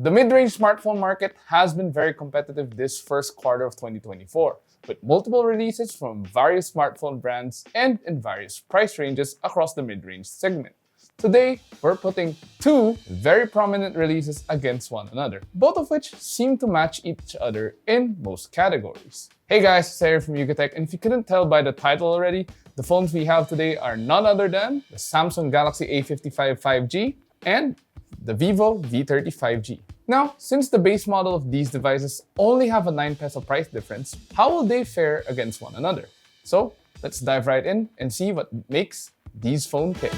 The mid-range smartphone market has been very competitive this first quarter of 2024, with multiple releases from various smartphone brands and in various price ranges across the mid-range segment. Today, we're putting two very prominent releases against one another, both of which seem to match each other in most categories. Hey guys, Sarah from Yugatech, and if you couldn't tell by the title already, the phones we have today are none other than the Samsung Galaxy A55 5G and the vivo V30 5G. Now, since the base model of these devices only have a 9 peso price difference, how will they fare against one another? So, let's dive right in and see what makes these phones tick.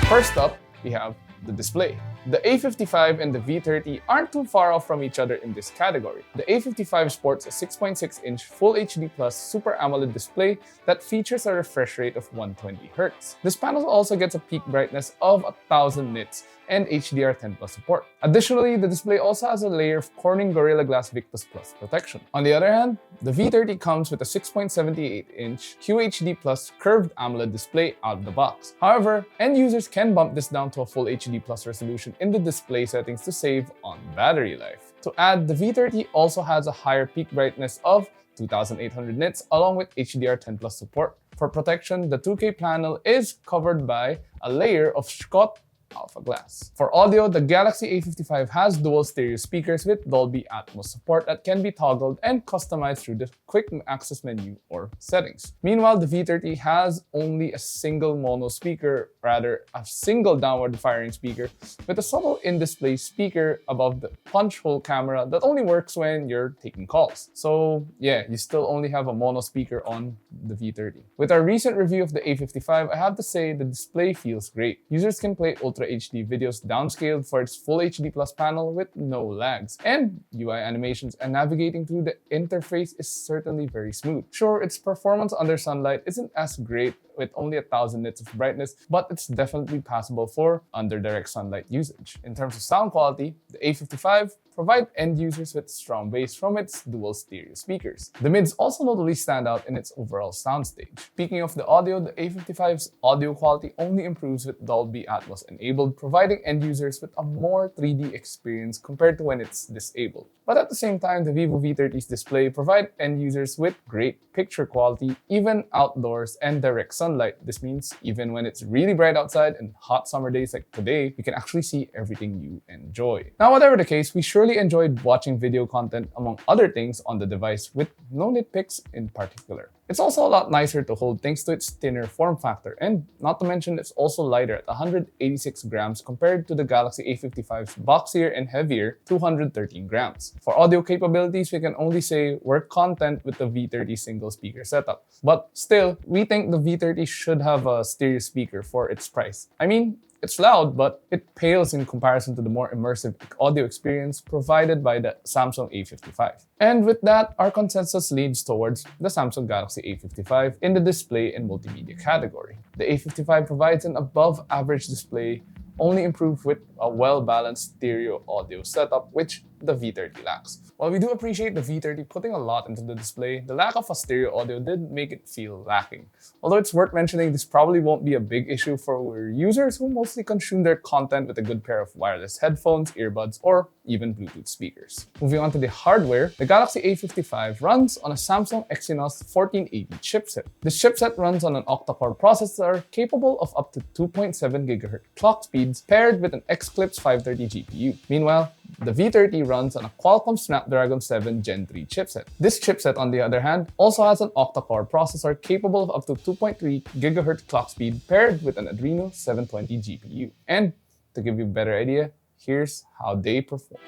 First up, we have the display. The A55 and the V30 aren't too far off from each other in this category. The A55 sports a 6.6-inch Full HD Plus Super AMOLED display that features a refresh rate of 120Hz. This panel also gets a peak brightness of 1000 nits and HDR10 Plus support. Additionally, the display also has a layer of Corning Gorilla Glass Victus Plus protection. On the other hand, the V30 comes with a 6.78-inch QHD Plus curved AMOLED display out of the box. However, end users can bump this down to a Full HD Plus resolution in the display settings to save on battery life. To add, the V30 also has a higher peak brightness of 2800 nits along with HDR10 Plus support. For protection, the 2K panel is covered by a layer of Scott Alpha Glass. For audio, the Galaxy A55 has dual stereo speakers with Dolby Atmos support that can be toggled and customized through the quick access menu or settings. Meanwhile, the V30 has only a single mono speaker, rather a single downward firing speaker with a subtle in-display speaker above the punch hole camera that only works when you're taking calls. So yeah, you still only have a mono speaker on the V30. With our recent review of the A55, I have to say the display feels great. Users can play Ultra HD videos downscaled for its Full HD Plus panel with no lags, and UI animations and navigating through the interface is certainly very smooth. Sure, its performance under sunlight isn't as great with only 1000 nits of brightness, but it's definitely passable for under direct sunlight usage. In terms of sound quality, the A55 provide end users with strong bass from its dual stereo speakers. The mids also notably stand out in its overall soundstage. Speaking of the audio, the A55's audio quality only improves with Dolby Atmos enabled, providing end users with a more 3D experience compared to when it's disabled. But at the same time, the vivo V30's display provide end users with great picture quality even outdoors and direct sunlight. This means even when it's really bright outside and hot summer days like today, you can actually see everything you enjoy. Now, whatever the case, we surely enjoyed watching video content among other things on the device with no nitpicks in particular. It's also a lot nicer to hold thanks to its thinner form factor, and not to mention it's also lighter at 186 grams compared to the Galaxy A55's boxier and heavier 213 grams. For audio capabilities, we can only say we're content with the V30 single speaker setup. But still, we think the V30 should have a stereo speaker for its price. I mean, it's loud, but it pales in comparison to the more immersive audio experience provided by the Samsung A55. And with that, our consensus leads towards the Samsung Galaxy A55 in the display and multimedia category. The A55 provides an above-average display, only improved with a well-balanced stereo audio setup, which the V30 lacks. While we do appreciate the V30 putting a lot into the display, the lack of a stereo audio did make it feel lacking. Although it's worth mentioning, this probably won't be a big issue for users who mostly consume their content with a good pair of wireless headphones, earbuds, or even Bluetooth speakers. Moving on to the hardware, the Galaxy A55 runs on a Samsung Exynos 1480 chipset. This chipset runs on an octa-core processor capable of up to 2.7 GHz clock speeds paired with an Xclipse 530 GPU. Meanwhile, the V30 runs on a Qualcomm Snapdragon 7 Gen 3 chipset. This chipset, on the other hand, also has an octa-core processor capable of up to 2.3 GHz clock speed paired with an Adreno 720 GPU. And to give you a better idea, here's how they perform.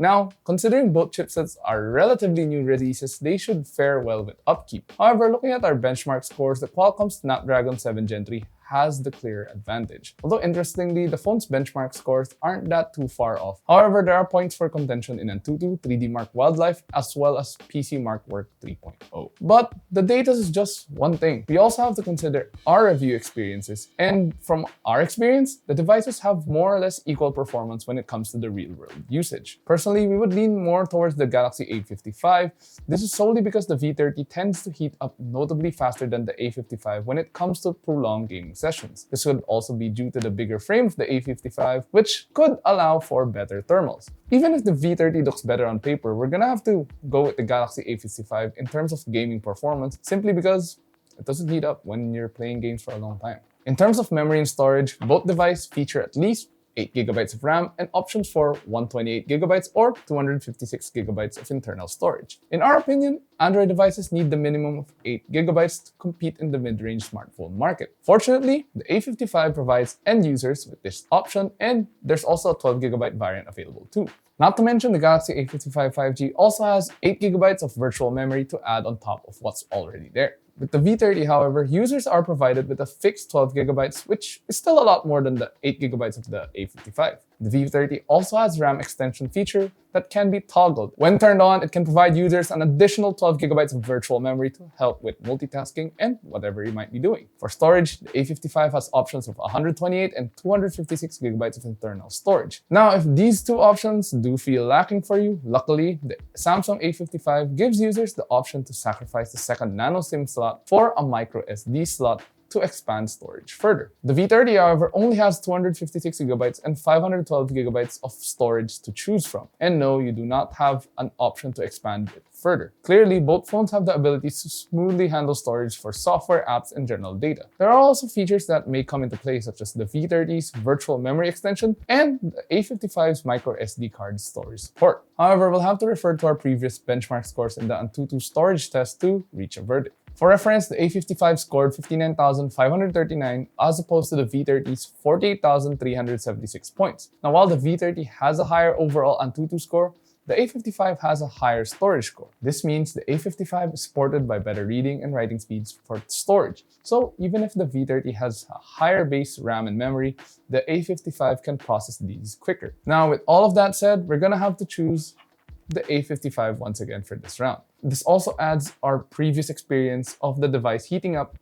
Now, considering both chipsets are relatively new releases, they should fare well with upkeep. However, looking at our benchmark scores, the Qualcomm Snapdragon 7 Gen 3 has the clear advantage. Although interestingly, the phone's benchmark scores aren't that too far off. However, there are points for contention in Antutu, 3D Mark Wildlife, as well as PC Mark Work 3.0. But the data is just one thing. We also have to consider our review experiences, and from our experience, the devices have more or less equal performance when it comes to the real-world usage. Personally, we would lean more towards the Galaxy A55. This is solely because the V30 tends to heat up notably faster than the A55 when it comes to prolonged gaming sessions. This could also be due to the bigger frame of the A55, which could allow for better thermals. Even if the V30 looks better on paper, we're gonna have to go with the Galaxy A55 in terms of gaming performance, simply because it doesn't heat up when you're playing games for a long time. In terms of memory and storage, both devices feature at least 8GB of RAM and options for 128GB or 256GB of internal storage. In our opinion, Android devices need the minimum of 8GB to compete in the mid-range smartphone market. Fortunately, the A55 provides end users with this option, and there's also a 12GB variant available too. Not to mention, the Galaxy A55 5G also has 8GB of virtual memory to add on top of what's already there. With the V30, however, users are provided with a fixed 12GB, which is still a lot more than the 8GB of the A55. The V30 also has RAM extension feature that can be toggled. When turned on, it can provide users an additional 12GB of virtual memory to help with multitasking and whatever you might be doing. For storage, the A55 has options of 128 and 256GB of internal storage. Now, if these two options do feel lacking for you, luckily, the Samsung A55 gives users the option to sacrifice the second nano SIM slot for a micro SD slot to expand storage further. The V30, however, only has 256GB and 512GB of storage to choose from. And no, you do not have an option to expand it further. Clearly, both phones have the ability to smoothly handle storage for software, apps, and general data. There are also features that may come into play, such as the V30's virtual memory extension and the A55's micro SD card storage support. However, we'll have to refer to our previous benchmark scores in the Antutu storage test to reach a verdict. For reference, the A55 scored 59,539 as opposed to the V30's 48,376 points. Now, while the V30 has a higher overall Antutu score, the A55 has a higher storage score. This means the A55 is supported by better reading and writing speeds for storage. So even if the V30 has a higher base RAM and memory, the A55 can process these quicker. Now, with all of that said, we're gonna have to choose the A55 once again for this round. This also adds our previous experience of the device heating up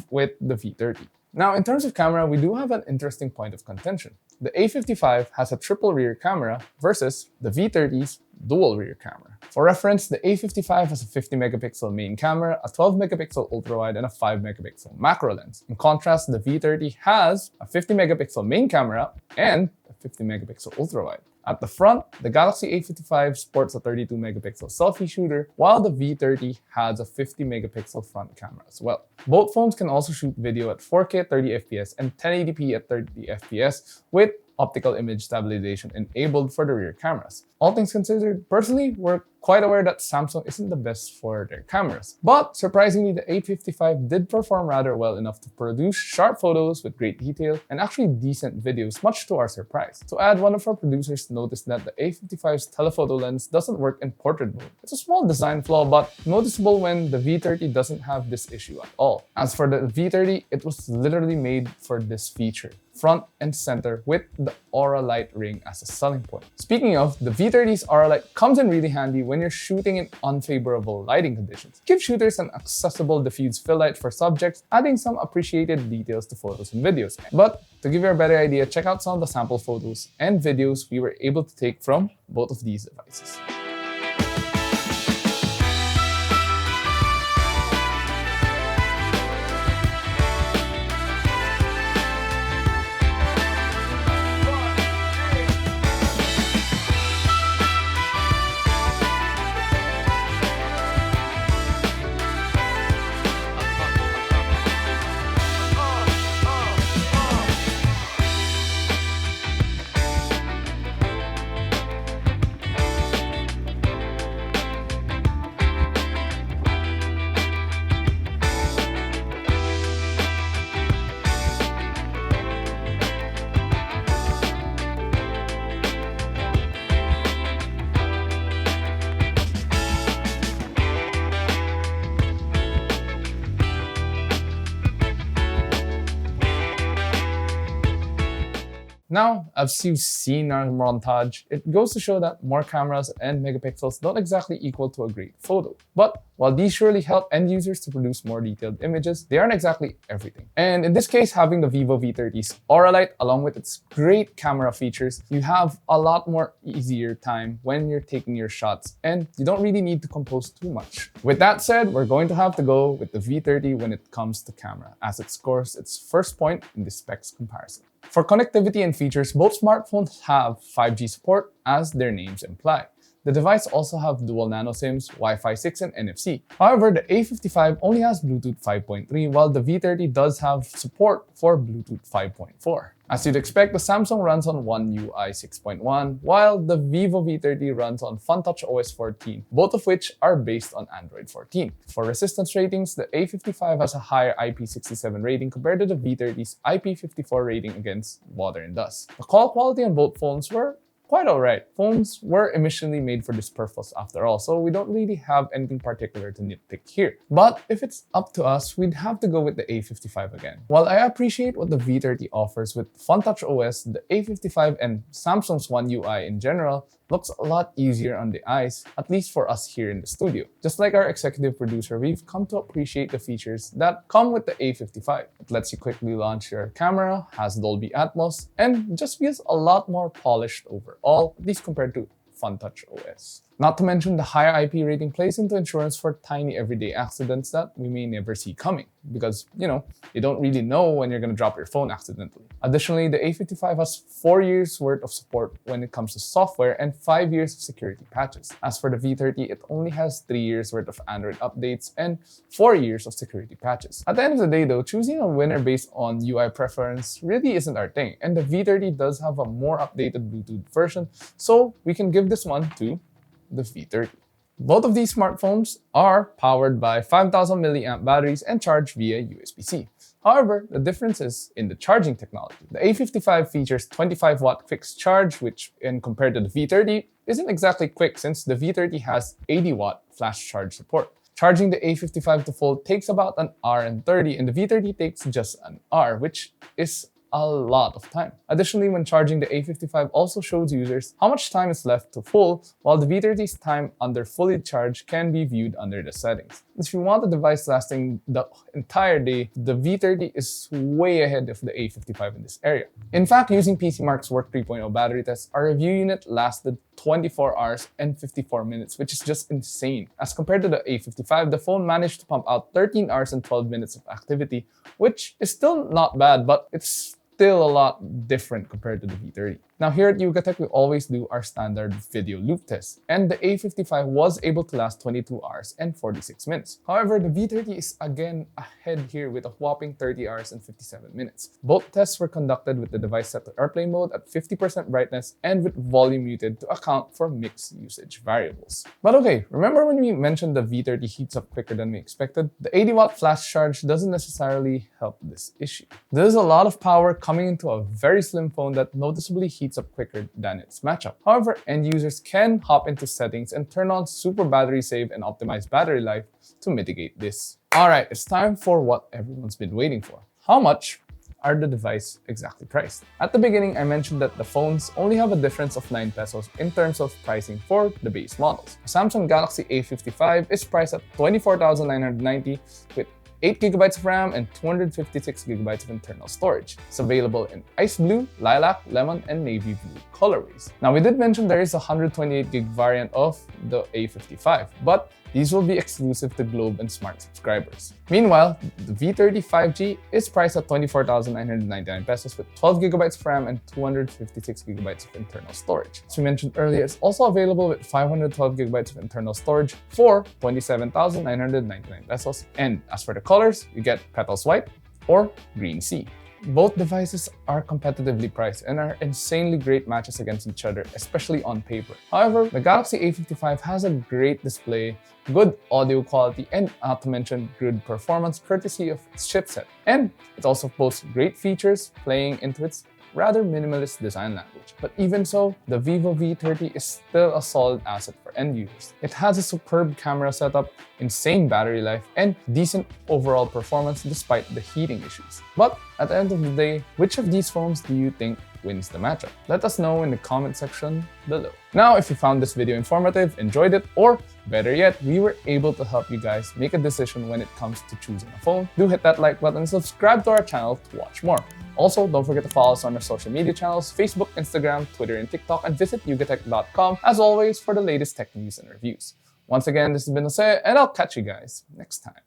with the V30. Now, in terms of camera, we do have an interesting point of contention. The A55 has a triple rear camera versus the V30's dual rear camera. For reference, the A55 has a 50MP main camera, a 12MP ultrawide, and a 5MP macro lens. In contrast, the V30 has a 50MP main camera and a 50MP ultrawide. At the front, the Galaxy A55 sports a 32MP selfie shooter, while the V30 has a 50MP front camera as well. Both phones can also shoot video at 4K at 30fps and 1080p at 30fps with optical image stabilization enabled for the rear cameras. All things considered, personally, we're quite aware that Samsung isn't the best for their cameras. But surprisingly, the A55 did perform rather well enough to produce sharp photos with great detail and actually decent videos, much to our surprise. To add, one of our producers noticed that the A55's telephoto lens doesn't work in portrait mode. It's a small design flaw, but noticeable when the V30 doesn't have this issue at all. As for the V30, it was literally made for this feature, front and center, with the Aura Light ring as a selling point. Speaking of, the V30's Aura Light comes in really handy when you're shooting in unfavorable lighting conditions. Give shooters an accessible diffuse fill light for subjects, adding some appreciated details to photos and videos. But to give you a better idea, check out some of the sample photos and videos we were able to take from both of these devices. Now, as you've seen our montage, it goes to show that more cameras and megapixels don't exactly equal to a great photo. But while these surely help end users to produce more detailed images, they aren't exactly everything. And in this case, having the vivo V30's Aura Light along with its great camera features, you have a lot more easier time when you're taking your shots and you don't really need to compose too much. With that said, we're going to have to go with the V30 when it comes to camera, as it scores its first point in the specs comparison. For connectivity and features, both smartphones have 5G support, as their names imply. The device also have dual nano SIMs, Wi-Fi 6 and NFC. However, the A55 only has Bluetooth 5.3, while the V30 does have support for Bluetooth 5.4. As you'd expect, the Samsung runs on One UI 6.1, while the vivo V30 runs on FunTouch OS 14, both of which are based on Android 14. For resistance ratings, the A55 has a higher IP67 rating compared to the V30's IP54 rating against water and dust. The call quality on both phones were quite alright. Phones were initially made for this purpose after all, so we don't really have anything particular to nitpick here. But if it's up to us, we'd have to go with the A55 again. While I appreciate what the V30 offers with FunTouch OS, the A55 and Samsung's One UI in general looks a lot easier on the eyes, at least for us here in the studio. Just like our executive producer, we've come to appreciate the features that come with the A55. It lets you quickly launch your camera, has Dolby Atmos, and just feels a lot more polished overall, at least compared to FunTouch OS. Not to mention the higher IP rating plays into insurance for tiny everyday accidents that we may never see coming because, you don't really know when you're going to drop your phone accidentally. Additionally, the A55 has 4 years worth of support when it comes to software and 5 years of security patches. As for the V30, it only has 3 years worth of Android updates and 4 years of security patches. At the end of the day though, choosing a winner based on UI preference really isn't our thing, and the V30 does have a more updated Bluetooth version, so we can give this one to the V30. Both of these smartphones are powered by 5000 mAh batteries and charged via USB-C. However, the difference is in the charging technology. The A55 features 25-watt quick charge, which, when compared to the V30, isn't exactly quick since the V30 has 80-watt flash charge support. Charging the A55 to full takes about an hour and 30, and the V30 takes just an hour, which is a lot of time. Additionally, when charging, the A55 also shows users how much time is left to full, while the V30's time under fully charged can be viewed under the settings. If you want a device lasting the entire day, the V30 is way ahead of the A55 in this area. In fact, using PCMark's Work 3.0 battery test, our review unit lasted 24 hours and 54 minutes, which is just insane. As compared to the A55, the phone managed to pump out 13 hours and 12 minutes of activity, which is still not bad, but it's still a lot different compared to the V30. Now here at Yugatech, we always do our standard video loop test, and the A55 was able to last 22 hours and 46 minutes. However, the V30 is again ahead here with a whopping 30 hours and 57 minutes. Both tests were conducted with the device set to airplane mode at 50% brightness and with volume muted to account for mixed usage variables. But okay, remember when we mentioned the V30 heats up quicker than we expected? The 80-watt flash charge doesn't necessarily help this issue. There's a lot of power coming into a very slim phone that noticeably heats up quicker than its matchup. However, end users can hop into settings and turn on super battery save and optimize battery life to mitigate this. Alright, it's time for what everyone's been waiting for. How much are the device exactly priced? At the beginning, I mentioned that the phones only have a difference of 9 pesos in terms of pricing for the base models. The Samsung Galaxy A55 is priced at 24,990 with 8GB of RAM and 256GB of internal storage. It's available in ice blue, lilac, lemon, and navy blue colorways. Now, we did mention there is a 128GB variant of the A55, but these will be exclusive to Globe and Smart subscribers. Meanwhile, the V30 5G is priced at 24,999 pesos with 12GB of RAM and 256GB of internal storage. As we mentioned earlier, it's also available with 512GB of internal storage for 27,999 pesos. And as for the colors, you get Petals White or Green Sea. Both devices are competitively priced and are insanely great matches against each other, especially on paper. However, the Galaxy A55 has a great display, good audio quality, and not to mention good performance courtesy of its chipset. And it also boasts great features playing into its rather minimalist design language. But even so, the vivo V30 is still a solid asset for end users. It has a superb camera setup, insane battery life, and decent overall performance despite the heating issues. But at the end of the day, which of these phones do you think wins the matchup? Let us know in the comment section below. Now, if you found this video informative, enjoyed it, or better yet, we were able to help you guys make a decision when it comes to choosing a phone, do hit that like button and subscribe to our channel to watch more. Also, don't forget to follow us on our social media channels, Facebook, Instagram, Twitter, and TikTok, and visit yugatech.com as always for the latest tech news and reviews. Once again, this has been Jose, and I'll catch you guys next time.